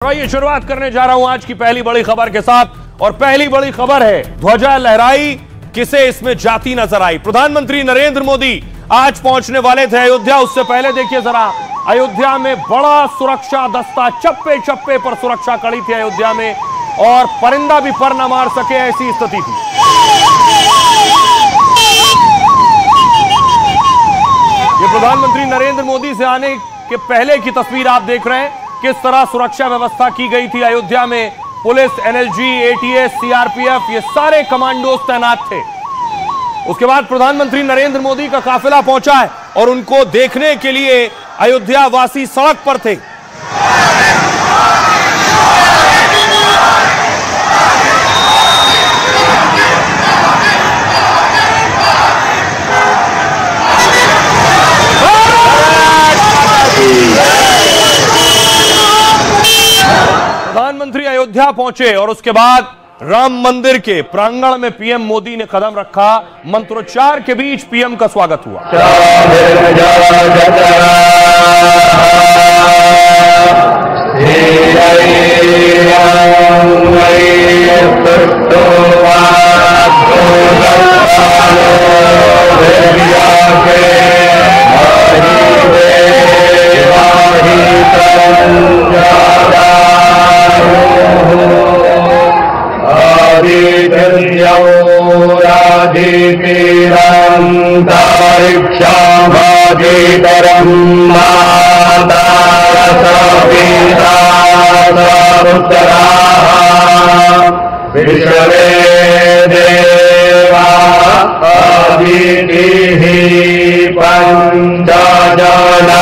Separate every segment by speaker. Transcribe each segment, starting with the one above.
Speaker 1: ये शुरुआत करने जा रहा हूं आज की पहली बड़ी खबर के साथ और पहली बड़ी खबर है ध्वजा लहराई किसे इसमें जाति नजर आई। प्रधानमंत्री नरेंद्र मोदी आज पहुंचने वाले थे अयोध्या। उससे पहले देखिए जरा, अयोध्या में बड़ा सुरक्षा दस्ता, चप्पे चप्पे पर सुरक्षा कड़ी थी अयोध्या में और परिंदा भी पर न मार सके ऐसी स्थिति थी। ये प्रधानमंत्री नरेंद्र मोदी से आने के पहले की तस्वीर आप देख रहे हैं, किस तरह सुरक्षा व्यवस्था की गई थी अयोध्या में। पुलिस, एनएसजी, एटीएस, सीआरपीएफ, ये सारे कमांडोज तैनात थे। उसके बाद प्रधानमंत्री नरेंद्र मोदी का काफिला पहुंचा है और उनको देखने के लिए अयोध्या वासी सड़क पर थे। प्रधानमंत्री अयोध्या पहुंचे और उसके बाद राम मंदिर के प्रांगण में पीएम मोदी ने कदम रखा। मंत्रोच्चार के बीच पीएम का स्वागत हुआ।
Speaker 2: विश्वे देवा अदितिः पंचजना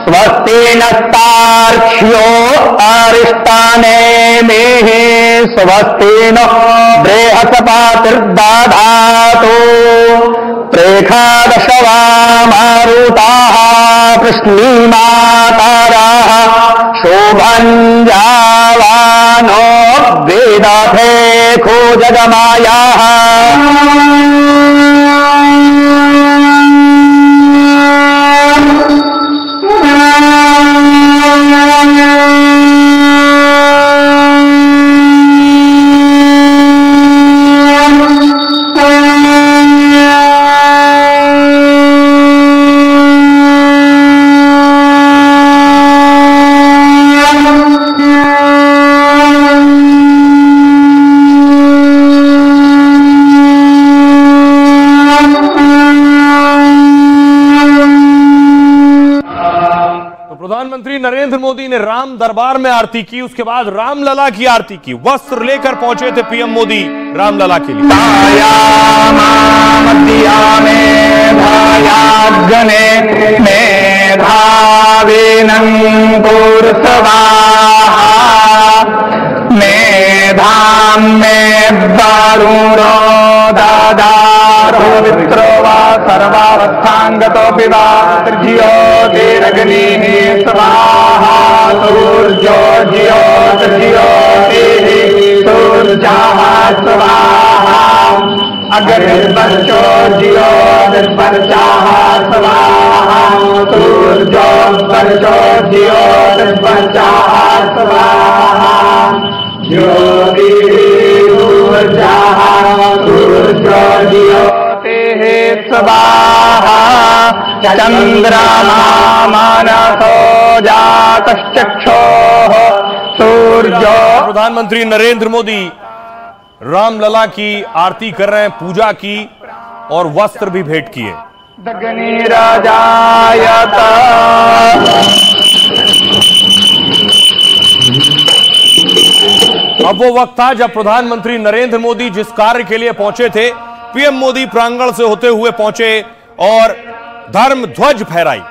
Speaker 2: स्वस्ति नस्तार्क्ष्यो अरिष्टाने मेः स्वस्ति न बृहस्पतिर्दधातु प्रेखादशवा मारुताः कृष्णीमाताराः शोभञ्जावानो वेदथे खो जगमायाः
Speaker 1: प्रधानमंत्री नरेंद्र मोदी ने राम दरबार में आरती की, उसके बाद रामलला की आरती की। वस्त्र लेकर पहुंचे थे पीएम मोदी रामलला के लिए।
Speaker 2: मेधाम में दारुणो दादारो वित्रो वा सर्वावस्थांगतो पिबा त्रिज्यो दीर्घनीः स्वाहा सूर्यो ज्यो त्रिज्यो दीः सूर्याः स्वाहा अग्निर्वर्चो ज्यो निर्वर्चाः स्वाहा सूर्यो वर्चो ज्यो निर्वर्चाः स्वाहा चंद्रमा मनसो जातश्चक्षुः सूर्यो।
Speaker 1: प्रधानमंत्री नरेंद्र मोदी रामलला की आरती कर रहे हैं, पूजा की और वस्त्र भी भेंट किए। अब वो वक्त था जब प्रधानमंत्री नरेंद्र मोदी जिस कार्य के लिए पहुंचे थे, पीएम मोदी प्रांगण से होते हुए पहुंचे और धर्म ध्वज फहराई।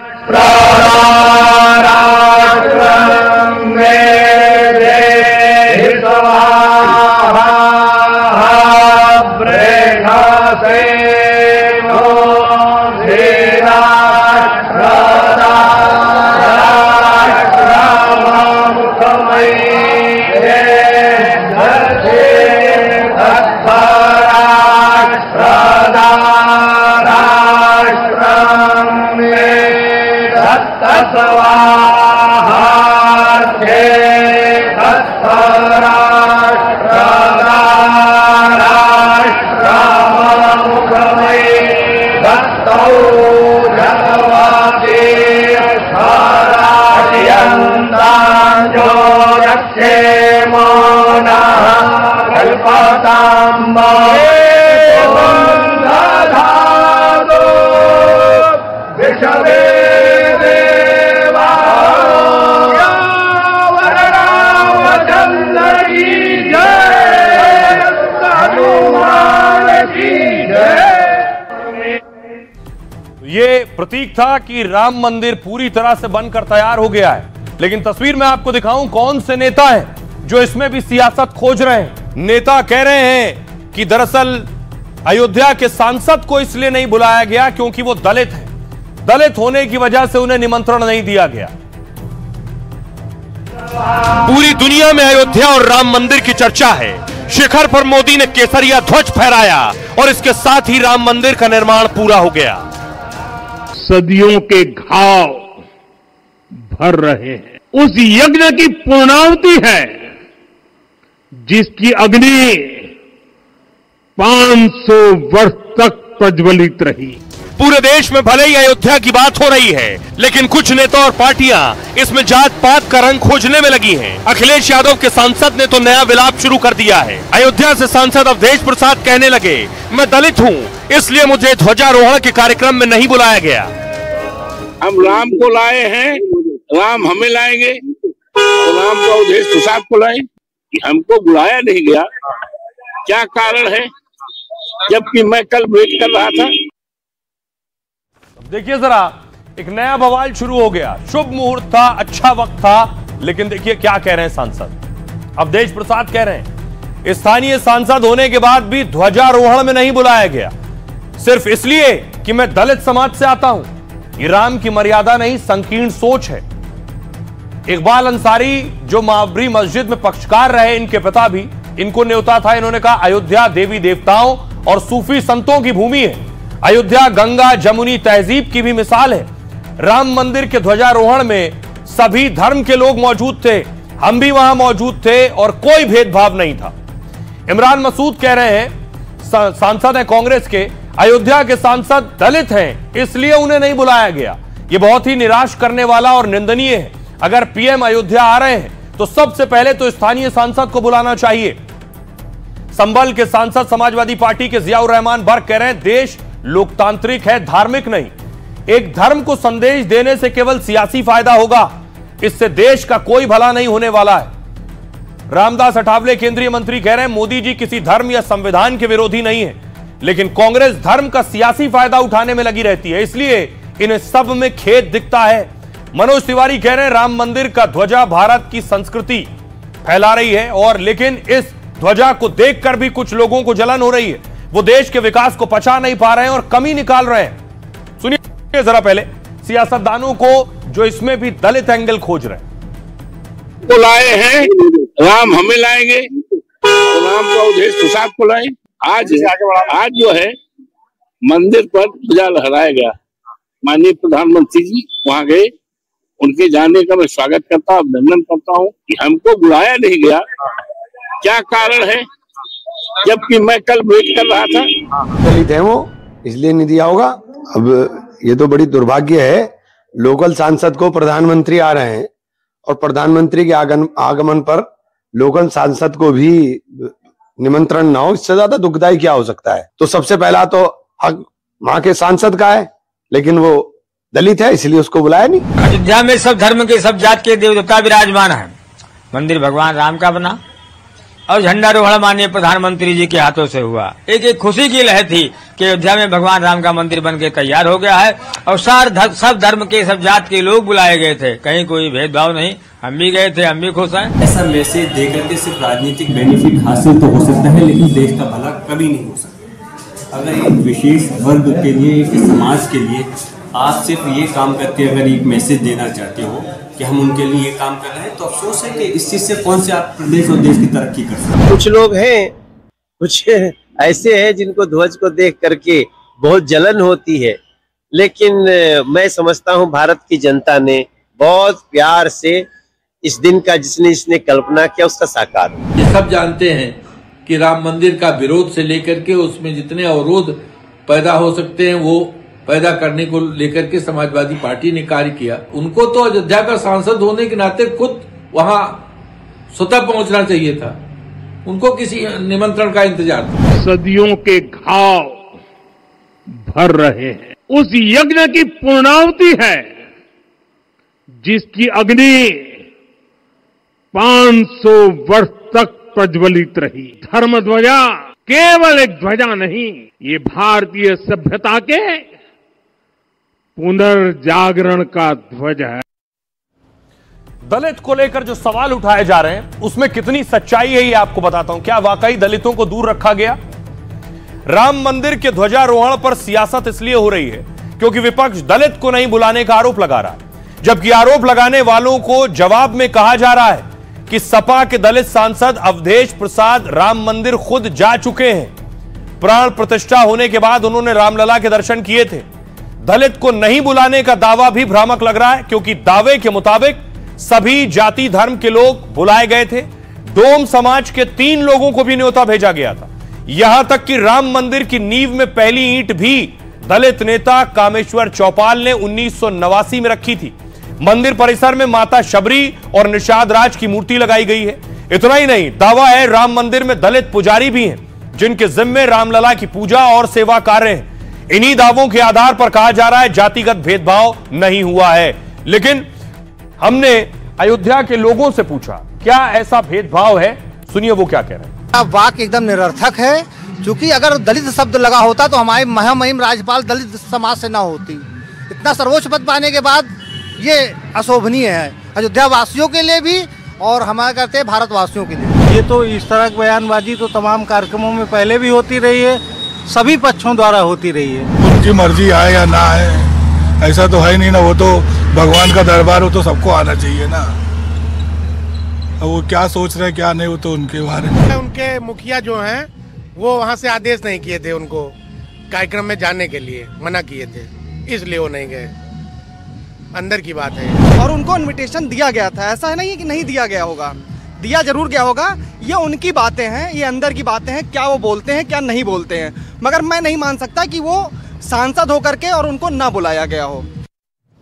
Speaker 1: ये प्रतीक था कि राम मंदिर पूरी तरह से बनकर तैयार हो गया है, लेकिन तस्वीर में आपको दिखाऊं कौन से नेता हैं जो इसमें भी सियासत खोज रहे हैं। नेता कह रहे हैं कि दरअसल अयोध्या के सांसद को इसलिए नहीं बुलाया गया क्योंकि वो दलित हैं, दलित होने की वजह से उन्हें निमंत्रण नहीं दिया गया। पूरी दुनिया में अयोध्या और राम मंदिर की चर्चा है। शिखर पर मोदी ने केसरिया ध्वज फहराया और इसके साथ ही राम मंदिर का निर्माण पूरा हो गया।
Speaker 3: सदियों के घाव भर रहे हैं। उस यज्ञ की पूर्णाहुति है जिसकी अग्नि 500 वर्ष तक प्रज्वलित रही।
Speaker 1: पूरे देश में भले ही अयोध्या की बात हो रही है, लेकिन कुछ नेता और पार्टियां इसमें जात पात का रंग खोजने में लगी हैं। अखिलेश यादव के सांसद ने तो नया विलाप शुरू कर दिया है। अयोध्या से सांसद अवधेश प्रसाद कहने लगे, मैं दलित हूं, इसलिए मुझे ध्वजारोहण के कार्यक्रम में नहीं बुलाया गया।
Speaker 3: हम राम को लाए हैं, राम हमें लाएंगे, राम को अवधेश प्रसाद को लाए, हमको बुलाया नहीं गया। क्या कारण है, जबकि मैं कल वेट कर रहा था।
Speaker 1: देखिए जरा, एक नया बवाल शुरू हो गया। शुभ मुहूर्त था, अच्छा वक्त था, लेकिन देखिए क्या कह रहे हैं सांसद अवधेश प्रसाद। कह रहे हैं स्थानीय सांसद होने के बाद भी ध्वजारोहण में नहीं बुलाया गया, सिर्फ इसलिए कि मैं दलित समाज से आता हूं। ये राम की मर्यादा नहीं, संकीर्ण सोच है। इकबाल अंसारी जो बाबरी मस्जिद में पक्षकार रहे, इनके पिता भी, इनको न्योता था। इन्होंने कहा अयोध्या देवी देवताओं और सूफी संतों की भूमि है। अयोध्या गंगा जमुनी तहजीब की भी मिसाल है। राम मंदिर के ध्वजारोहण में सभी धर्म के लोग मौजूद थे, हम भी वहां मौजूद थे और कोई भेदभाव नहीं था। इमरान मसूद कह रहे हैं, सांसद हैं कांग्रेस के, अयोध्या के सांसद दलित हैं इसलिए उन्हें नहीं बुलाया गया। यह बहुत ही निराश करने वाला और निंदनीय है। अगर पीएम अयोध्या आ रहे हैं तो सबसे पहले तो स्थानीय सांसद को बुलाना चाहिए। संभल के सांसद समाजवादी पार्टी के जियाउर रहमान बर्क कह रहे हैं, देश लोकतांत्रिक है, धार्मिक नहीं। एक धर्म को संदेश देने से केवल सियासी फायदा होगा, इससे देश का कोई भला नहीं होने वाला है। रामदास अठावले केंद्रीय मंत्री कह रहे हैं, मोदी जी किसी धर्म या संविधान के विरोधी नहीं है, लेकिन कांग्रेस धर्म का सियासी फायदा उठाने में लगी रहती है, इसलिए इन्हें सब में खेद दिखता है। मनोज तिवारी कह रहे हैं, राम मंदिर का ध्वजा भारत की संस्कृति फैला रही है, और लेकिन इस ध्वजा को देखकर भी कुछ लोगों को जलन हो रही है। वो देश के विकास को पचा नहीं पा रहे हैं और कमी निकाल रहे हैं। सुनिए जरा पहले सियासतदानों को जो इसमें भी दलित एंगल खोज रहे हैं।
Speaker 3: तो लाए हैं, राम हमें लाएंगे, राम को अवधेश प्रसाद को लाए। आज जो है मंदिर पर ध्वजा लहराया गया। माननीय प्रधानमंत्री जी वहां गए, उनके जाने का मैं स्वागत करता हूँ, अभिनंदन करता हूँ कि हमको बुलाया नहीं गया। क्या कारण है, जबकि मैं कल वेट कर रहा था।
Speaker 4: दलित है वो, इसलिए नहीं दिया होगा। अब ये तो बड़ी दुर्भाग्य है, लोकल सांसद को प्रधानमंत्री आ रहे हैं और प्रधानमंत्री के आगमन पर लोकल सांसद को भी निमंत्रण ना हो, इससे ज्यादा दुखदायी क्या हो सकता है। तो सबसे पहला तो हक वहां के सांसद का है, लेकिन वो दलित है इसलिए उसको बुलाया नहीं।
Speaker 5: अयोध्या में सब धर्म के, सब जात के देव देवता विराजमान है। मंदिर भगवान राम का बना और झंडारोहण माननीय प्रधानमंत्री जी के हाथों से हुआ। एक खुशी की लहर थी कि अयोध्या में भगवान राम का मंदिर बन के तैयार हो गया है और सब धर्म के, सब जात के लोग बुलाए गए थे। कहीं कोई भेदभाव नहीं, हम भी गए थे, हम भी खुश हैं।
Speaker 6: ऐसा मैसेज देकर के सिर्फ राजनीतिक बेनिफिट हासिल तो हो सकता है, लेकिन देश का भला कभी नहीं हो सकता। अगर एक विशेष वर्ग के लिए, एक समाज के लिए आप सिर्फ ये काम करके अगर एक मैसेज देना चाहते हो कि हम उनके लिए ये काम कर रहे हैं, तो अफसोस है कि इस चीज से कौन से आप प्रदेश और देश की तरक्की कर सकते हैं।
Speaker 7: कुछ लोग हैं, कुछ ऐसे हैं जिनको ध्वज को देख करके बहुत जलन होती है, लेकिन मैं समझता हूं भारत की जनता ने बहुत प्यार से इस दिन का जिसने कल्पना किया उसका साकार हो।
Speaker 8: ये सब जानते हैं कि राम मंदिर का विरोध से लेकर के उसमें जितने अवरोध पैदा हो सकते हैं वो पैदा करने को लेकर के समाजवादी पार्टी ने कार्य किया। उनको तो अयोध्या का सांसद होने के नाते खुद वहां स्वतः पहुंचना चाहिए था, उनको किसी निमंत्रण का इंतजार था।
Speaker 9: सदियों के घाव भर रहे हैं। उस यज्ञ की पूर्णाहुति है जिसकी अग्नि 500 वर्ष तक प्रज्वलित रही। धर्म ध्वजा केवल एक ध्वजा नहीं, ये भारतीय सभ्यता के पुनर्जागरण का ध्वज है।
Speaker 1: दलित को लेकर जो सवाल उठाए जा रहे हैं उसमें कितनी सच्चाई है ये आपको बताता हूं। क्या वाकई दलितों को दूर रखा गया? राम मंदिर के ध्वजारोहण पर सियासत इसलिए हो रही है क्योंकि विपक्ष दलित को नहीं बुलाने का आरोप लगा रहा है, जबकि आरोप लगाने वालों को जवाब में कहा जा रहा है कि सपा के दलित सांसद अवधेश प्रसाद राम मंदिर खुद जा चुके हैं। प्राण प्रतिष्ठा होने के बाद उन्होंने रामलला के दर्शन किए थे। दलित को नहीं बुलाने का दावा भी भ्रामक लग रहा है क्योंकि दावे के मुताबिक सभी जाति धर्म के लोग बुलाए गए थे। डोम समाज के 3 लोगों को भी न्योता भेजा गया था। यहां तक कि राम मंदिर की नींव में पहली ईंट भी दलित नेता कामेश्वर चौपाल ने 1989 में रखी थी। मंदिर परिसर में माता शबरी और निषाद राज की मूर्ति लगाई गई है। इतना ही नहीं, दावा है राम मंदिर में दलित पुजारी भी हैं जिनके जिम्मे रामलला की पूजा और सेवा कार्य हैं। इन्हीं दावों के आधार पर कहा जा रहा है जातिगत भेदभाव नहीं हुआ है। लेकिन हमने अयोध्या के लोगों से पूछा क्या ऐसा भेदभाव है, सुनिए वो क्या कह रहे हैं।
Speaker 10: वाक्य एकदम निरर्थक है, क्योंकि अगर दलित शब्द लगा होता तो हमारे महामहिम राज्यपाल दलित समाज से ना होती। इतना सर्वोच्च पद पाने के बाद ये अशोभनीय है अयोध्या वासियों के लिए भी और हमारे कहते हैं भारतवासियों के लिए।
Speaker 11: ये तो इस तरह की बयानबाजी तो तमाम कार्यक्रमों में पहले भी होती रही है, सभी पक्षों द्वारा होती रही है।
Speaker 12: उनकी मर्जी आए या ना आए, ऐसा तो है नहीं ना, वो तो भगवान का दरबार हो तो सबको आना चाहिए ना। अब वो क्या सोच रहे हैं क्या नहीं, वो तो उनके बारे में।
Speaker 13: उनके मुखिया जो हैं वो वहाँ से आदेश नहीं किए थे, उनको कार्यक्रम में जाने के लिए मना किए थे, इसलिए वो नहीं गए। अंदर की बात है।
Speaker 14: और उनको इनविटेशन दिया गया था, ऐसा है नहीं कि नहीं दिया गया होगा, दिया जरूर गया होगा। ये उनकी बातें हैं, ये अंदर की बातें हैं, क्या वो बोलते हैं क्या नहीं बोलते हैं। मगर मैं नहीं मान सकता कि वो सांसद होकर के और उनको ना बुलाया गया हो।